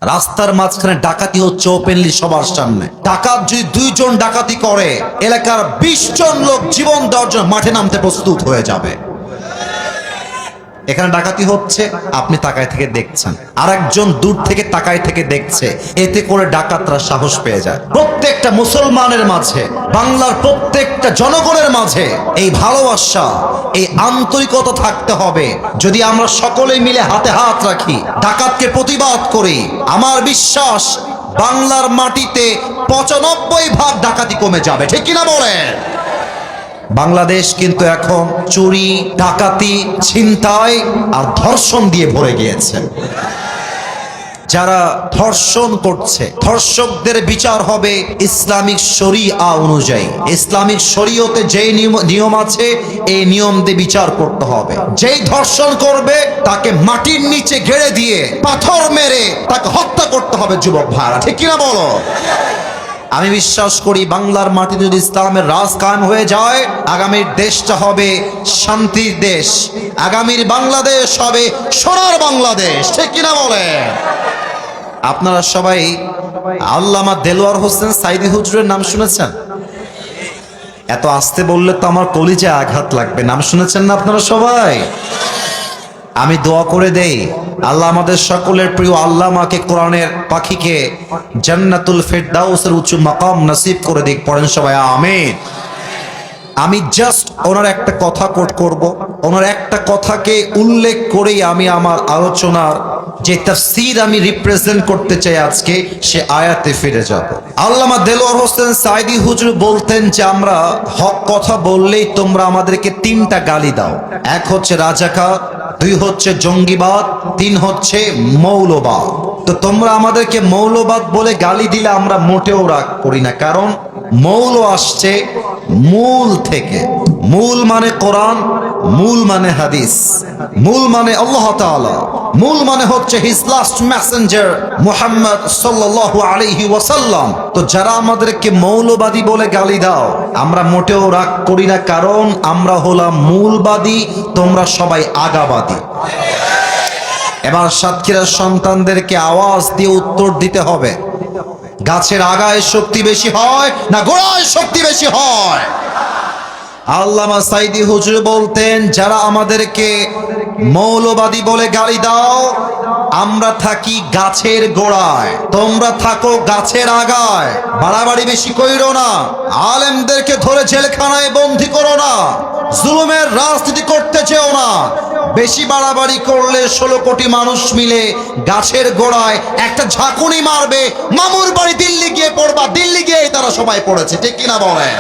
রাস্তার মাঝখানে ডাকাতি হচ্ছে ওপেনলি সবার সামনে। ডাকাত যদি 2 জন ডাকাতি করে, এলাকার 20 জন লোক জীবন দেওয়ার জন্য মাঠে নামতে প্রস্তুত হয়ে যাবে। এখানে ডাকাতি হচ্ছে, আপনি তাকায় থেকে দেখছেন, আর একজন দূর থেকে তাকায় থেকে দেখছে। এতে করে ডাকাতরা সাহস পেয়ে যায়। প্রত্যেকটা মুসলমানের মাঝে, বাংলার প্রত্যেকটা জনগণের মাঝে এই ভালোবাসা, এই আন্তরিকতা থাকতে হবে। যদি আমরা সকলে মিলে হাতে হাত রাখি, ডাকাতকে প্রতিবাদ করি, আমার বিশ্বাস বাংলার মাটিতে 95% ডাকাতি কমে যাবে। ঠিক কিনা বলেন? বাংলাদেশ কিন্তু এখন চুরি, ডাকাতি, ছিনতাই আর ধর্ষণ দিয়ে ভরে গিয়েছে। যারা ধর্ষণ করছে, ধর্ষকদের বিচার হবে ইসলামিক শরিয়া অনুযায়ী। ইসলামিক শরীয়তে যেই নিয়ম আছে, এই নিয়ম দিয়ে বিচার করতে হবে। যেই ধর্ষণ করবে তাকে মাটির নিচে গেড়ে দিয়ে পাথর মেরে তাকে হত্যা করতে হবে। যুবক ভাইরা, ঠিক কিনা বলো? আমি বিশ্বাস করি বাংলার মাটিতে যদি ইসলামের রাজ কায়েম হয়ে যায়, আগামীর দেশটা হবে শান্তির দেশ। আগামীর বাংলাদেশ হবে সোনার বাংলাদেশ। ঠিক কিনা বলে? আপনারা সবাই আল্লামা দেলোয়ার হোসেন সাইদি হুজুরের নাম শুনেছেন? এত আস্তে বললে তো আমার কলিজায় আঘাত লাগবে। নাম শুনেছেন না আপনারা সবাই? আমি দোয়া করে দেই, আল্লাহ আমাদের সকলের প্রিয় আল্লামাকে, কোরআনের পাখিকে জান্নাতুল ফেরদাউসের উচ্চ মাকাম নসিব করে দিক। পড়েন সবাই আমিন। আমি জাস্ট ওনার একটা কথা কোট করব। ওনার একটা কথাকে উল্লেখ করেই আমি আমার আলোচনার যে তাফসীর আমি রিপ্রেজেন্ট করতে চাই আজকে, সে আয়াতে ফিরে যাব। আল্লামা দেলোয়ার হোসেন সাইদি হুজুর বলতেন যে আমরা হক কথা বললেই তোমরা আমাদেরকে 3টা গালি দাও। এক হচ্ছে রাজাকার, 2 হচ্ছে জঙ্গিবাদ, 3 হচ্ছে মৌলবাদ। তো তোমরা আমাদেরকে মৌলবাদ বলে গালি দিলে আমরা মোটেও রাগ করি না, কারণ মৌল আসছে মূল থেকে। মূল মানে কোরআন, মূল মানে হাদিস, মূল মানে আল্লাহ তাআলা, মূল মানে হচ্ছে হিজ লাস্ট মেসেঞ্জার মুহাম্মদ সাল্লাল্লাহু আলাইহি ওয়াসাল্লাম। তো যারা আমাদেরকে মৌলবাদী বলে গালি দাও, আমরা মোটেও রাগ করি না, কারণ আমরা হলাম মূলবাদী, তোমরা সবাই আগাবাদী। এবার সাতক্ষীরার সন্তানদেরকে আওয়াজ দিয়ে উত্তর দিতে হবে, গাছের আগায় শক্তি বেশি হয় না গোড়ায় শক্তি বেশি হয়? আল্লামা সাইদি হুজুর বলতেন, যারা আমাদেরকে মৌলবাদী বলে গালি দাও, আমরা থাকি গাছের গোড়ায়, তোমরা থাকো গাছের আগায়। বাড়াবাড়ি বেশি কইরো না, আলেমদেরকে ধরে জেলখানায় বন্দী করো না, জুলুমের রাজনীতি করতে চেও না। বেশি বাড়াবাড়ি করলে 16 কোটি মানুষ মিলে গাছের গোড়ায় একটা ঝাঁকুনি মারবে, মামুর বাড়ি দিল্লি গিয়ে পড়বা, দিল্লি গিয়ে তারা সবাই পড়েছে। ঠিক কিনা বলেন?